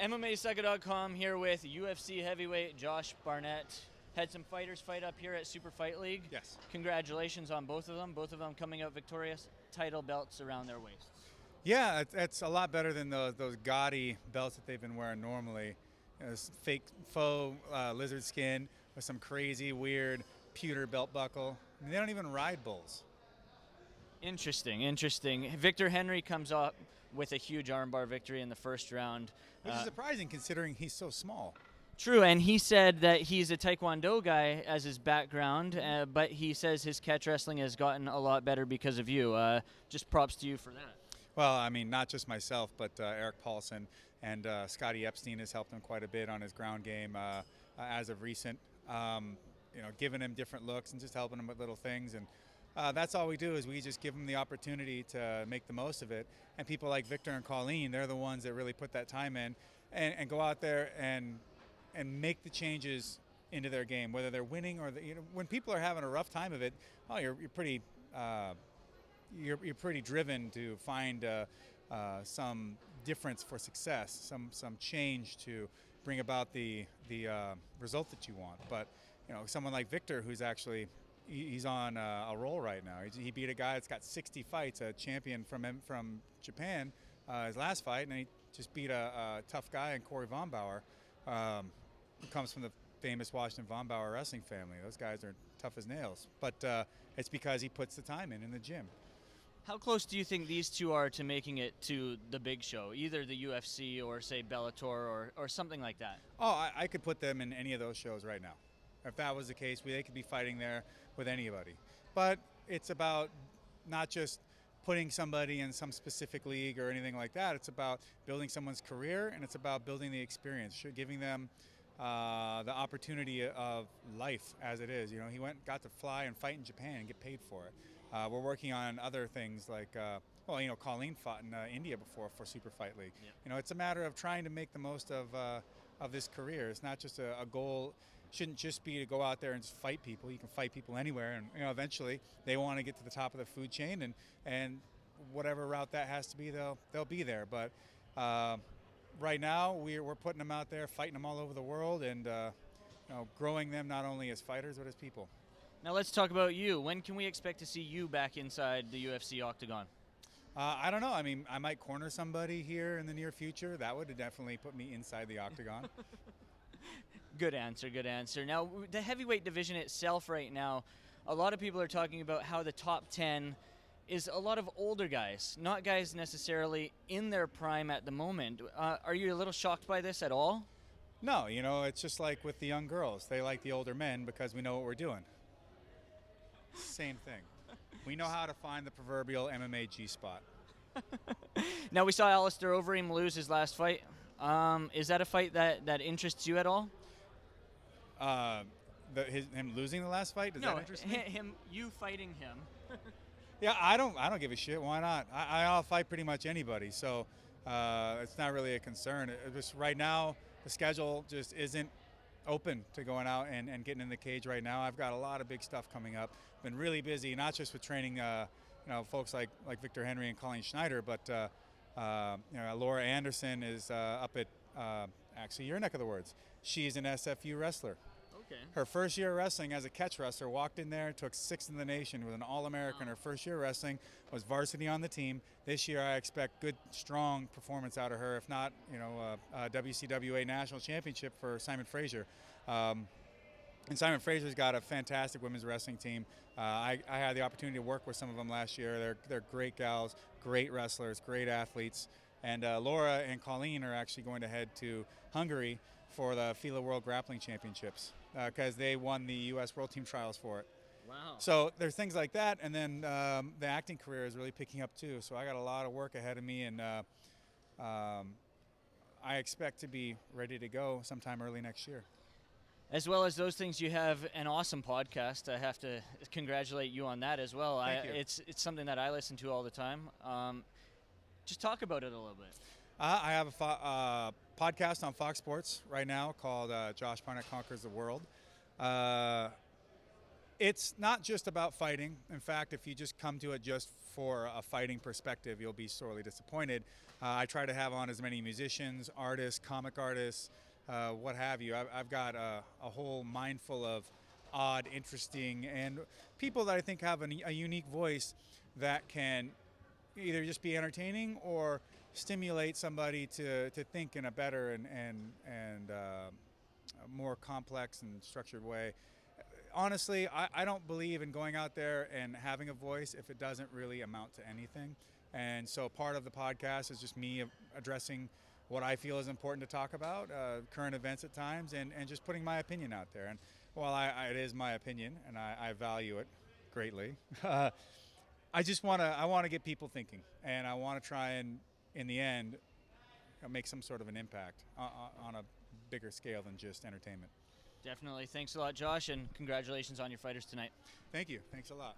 MMAsucker.com here with UFC heavyweight Josh Barnett. Had some fighters fight up here at Super Fight League. Yes. Congratulations on both of them. Both of them coming out victorious, title belts around their waists. Yeah, it's a lot better than those gaudy belts that they've been wearing normally. This fake faux lizard skin with some crazy, weird pewter belt buckle. I mean, they don't even ride bulls. Interesting. Victor Henry comes up with a huge armbar victory in the first round. Which is surprising considering he's so small. True, and he said that he's a Taekwondo guy as his background, but he says his catch wrestling has gotten a lot better because of you. Just props to you for that. Well, I mean, not just myself, but Eric Paulson and Scotty Epstein has helped him quite a bit on his ground game as of recent. Giving him different looks and just helping him with little things. And that's all we do is we just give them the opportunity to make the most of it. And people like Victor and Colleen, they're the ones that really put that time in and go out there and make the changes into their game, whether they're winning or when people are having a rough time of it. Oh, you're pretty driven to find some difference for success, some change to bring about the result that you want. But someone like Victor, who's actually he's on a roll right now. He beat a guy that's got 60 fights, a champion from Japan, his last fight, and he just beat a tough guy in Corey Von Bauer, who comes from the famous Washington Von Bauer wrestling family. Those guys are tough as nails, but it's because he puts the time in the gym. How close do you think these two are to making it to the big show, either the UFC or, say, Bellator or something like that? Oh, I could put them in any of those shows right now. If that was the case, they could be fighting there with anybody. But it's about not just putting somebody in some specific league or anything like that. It's about building someone's career, and it's about building the experience, giving them the opportunity of life as it is. He got to fly and fight in Japan and get paid for it. We're working on other things like, Colleen fought in India before for Super Fight League. Yeah. It's a matter of trying to make the most of this career. It's not just a goal. Shouldn't just be to go out there and just fight people. You can fight people anywhere, and eventually they want to get to the top of the food chain, and whatever route that has to be, they'll be there. But right now we're putting them out there, fighting them all over the world, and growing them not only as fighters but as people. Now let's talk about you. When can we expect to see you back inside the UFC Octagon? I don't know. I mean, I might corner somebody here in the near future. That would definitely put me inside the Octagon. Good answer. Now, the heavyweight division itself right now, a lot of people are talking about how the top 10 is a lot of older guys, not guys necessarily in their prime at the moment. Are you a little shocked by this at all? No, it's just like with the young girls. They like the older men because we know what we're doing. Same thing. We know how to find the proverbial MMA G-spot. Now, we saw Alistair Overeem lose his last fight. Is that a fight that interests you at all? Him losing the last fight? Does that interest me? You fighting him. Yeah, I don't give a shit. Why not? I'll fight pretty much anybody, so it's not really a concern. Just right now, the schedule just isn't open to going out and getting in the cage right now. I've got a lot of big stuff coming up. Been really busy, not just with training, folks like Victor Henry and Colleen Schneider, but Laura Anderson is up at actually your neck of the woods. She's an SFU wrestler. Okay. Her first year wrestling as a catch wrestler, walked in there, took 6th in the nation with an All-American. Wow. Her first year wrestling, was varsity on the team. This year I expect good, strong performance out of her, if not, a WCWA National Championship for Simon Fraser. And Simon Fraser's got a fantastic women's wrestling team. I had the opportunity to work with some of them last year. They're great gals, great wrestlers, great athletes. And Laura and Colleen are actually going to head to Hungary for the FILA World Grappling Championships because they won the U.S. World Team Trials for it. Wow. So there's things like that, and then the acting career is really picking up too. So I got a lot of work ahead of me, and I expect to be ready to go sometime early next year. As well as those things, you have an awesome podcast. I have to congratulate you on that as well. Thank you. It's something that I listen to all the time. Just talk about it a little bit. I have a podcast on Fox Sports right now called Josh Barnett Conquers the World. It's not just about fighting. In fact, if you just come to it just for a fighting perspective, you'll be sorely disappointed. I try to have on as many musicians, artists, comic artists, what have you. I've got a whole mind full of odd, interesting, and people that I think have a unique voice that can either just be entertaining or stimulate somebody to think in a better and a more complex and structured way. Honestly, I don't believe in going out there and having a voice if it doesn't really amount to anything. And so part of the podcast is just me addressing what I feel is important to talk about, current events at times, and just putting my opinion out there. And while it is my opinion, and I value it greatly, I want to get people thinking, and I want to try and, in the end, make some sort of an impact on a bigger scale than just entertainment. Definitely. Thanks a lot, Josh, and congratulations on your fighters tonight. Thank you. Thanks a lot.